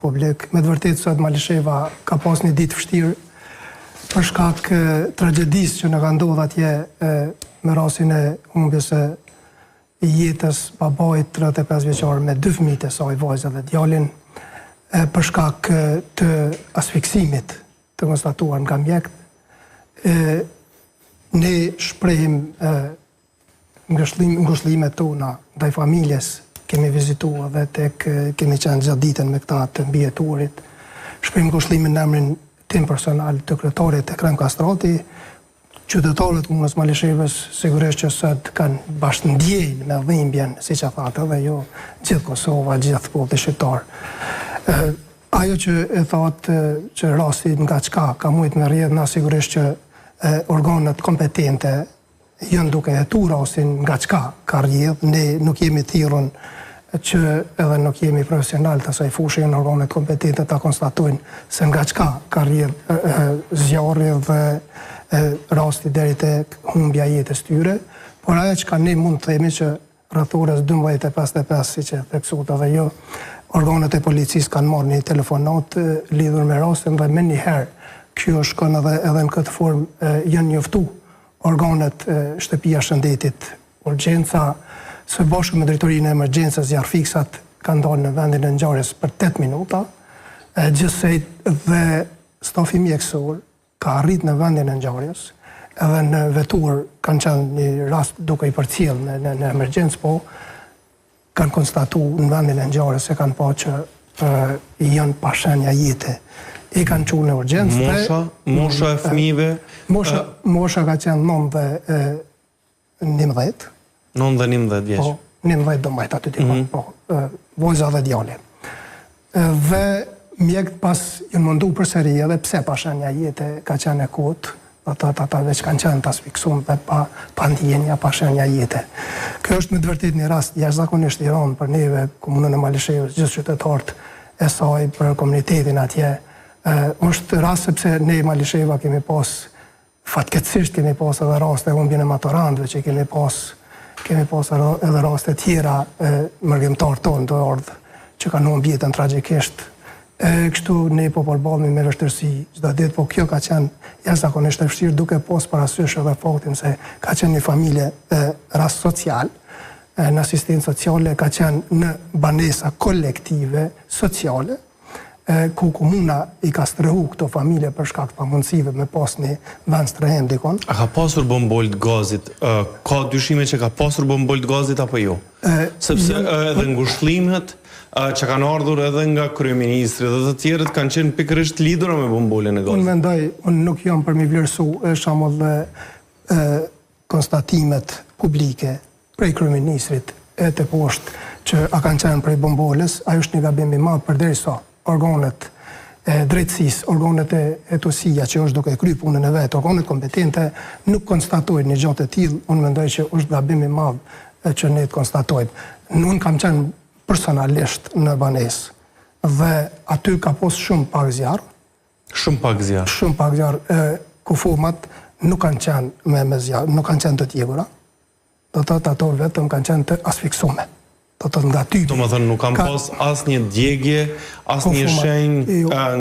publik. Me të vërtetë sot Malisheva ka pas një ditë vështirë për shkak tragjedisë që në ka ndodhur atje me rastin e humbjes së jetës babait 35 vjeçar me 2 fëmijë të saj, vajza dhe djalin, për shkak të asfiksimit të konstatuar nga mjekët. Ne shprehim ngushëllimet tona ndaj familjes. Kemi vizituar dhe kemi qenë gjatë ditën me këta të mbijetuarit. Shprehim ngushëllimin në emrin tim personal të kryetarit të Krem Kastrati. Qytetarët Komunës Malishevës sigurisht që sot kanë bashkëndjejnë me dhimbjen, siç e thatë edhe jo gjithë Kosova, gjithë populli shqiptar. Ajo që e thatë që rasti nga çka ka mujt me rrjedh, na sigurisht që organet kompetente janë duke hetuar rastin nga çka ka rrjedh. Ne nuk jemi thirrur që edhe nuk jemi profesional të asaj fushë, janë organet kompetente ta konstatojnë se nga çka ka rrjedh zjarri dhe rasti deri tek humbja e jetës tyre, por ajo që ne mund të themi që rreth orës 12:55, siç e theksuat edhe jo, organet e policisë kanë marrë një telefonat lidhur me rastin dhe më njëherë kjo shkon edhe në këtë formë janë njoftu organet shtëpia shëndetit, urgjenca, së bashku me drejtorinë e emergjencës, zjarrfiksat kanë dalë në vendin e ngjarjes për 8 minuta, gjithsej dhe stafi mjekësor ka arrit në vendin e ngjarjes, edhe në vetur kanë qenë një rast duke i përcjell në emergjencë, po kanë konstatuar në vendin e ngjarjes se kanë pa që janë pa shenja jete. I kanë çuar në urgjencë. Mosha e fëmijëve? Mosha ka qenë 9 dhe 11. 9 dhe 11 vjeç. Po, 11 do mbajt aty tikon, po, vajza dhe djali. Dhe mjekët pas janë mundu përsëri edhe pse pa shenja jete ka qenë e kotë, ata veç kanë qenë të asfiksuar dhe pa ndjenja, pa shenja jete. Kjo është me të vërtetë një rast jashtëzakonisht i rëndë për neve, komunën e Malishevës, gjithë qytetarët e saj, për komunitetin atje. Është rast sepse ne Malisheva kemi pas, fatkeqësisht kemi pas edhe raste humbjen e maturantëve, që kemi pas edhe raste tjera mërgjimtar tonë të ardhë që kanë humbur jetën tragjikisht. Kështu ne po përballemi me vështirësi çdo ditë, po kjo ka qenë jashtëzakonisht e vështirë duke pas parasysh edhe faktin se ka qenë një familje rast social, në asistencë sociale, ka qenë në banesa kolektive sociale, ku komuna i ka strehu këto familje për shkak të pamundësive me pas një vend strehem dikon. A ka pasur bombol të gazit? Ka dyshime që ka pasur bombol të gazit apo jo? Sepse edhe ngushëllimet që kanë ardhur edhe nga kryeministri dhe të tjerët kanë qenë pikërisht lidhura me bombolin e gazit. Unë mendoj, unë nuk jam për mi vlerësu shembull dhe konstatimet publike prej kryeministrit e të poshtë që a kanë qenë prej bombolës, ajo është një gabim i madh përderisa organet e drejtësisë, organet e tosia që është duke kryer punën e vet, organet kompetente nuk konstatojnë një gjë të tillë. Unë mendoj që është gabim i madh që ne të konstatojmë. Unë kam qenë personalisht në banesë dhe aty ka pas shumë pak zjarr. Shumë pak zjarr, ku format nuk kanë qenë me zjarr, nuk kanë qenë të tjegura. Do të thotë ato vetëm kanë qenë të asfiksuar. Do të thotë nga ty. Do të thënë nuk kanë pas asnjë djegje, asnjë shenjë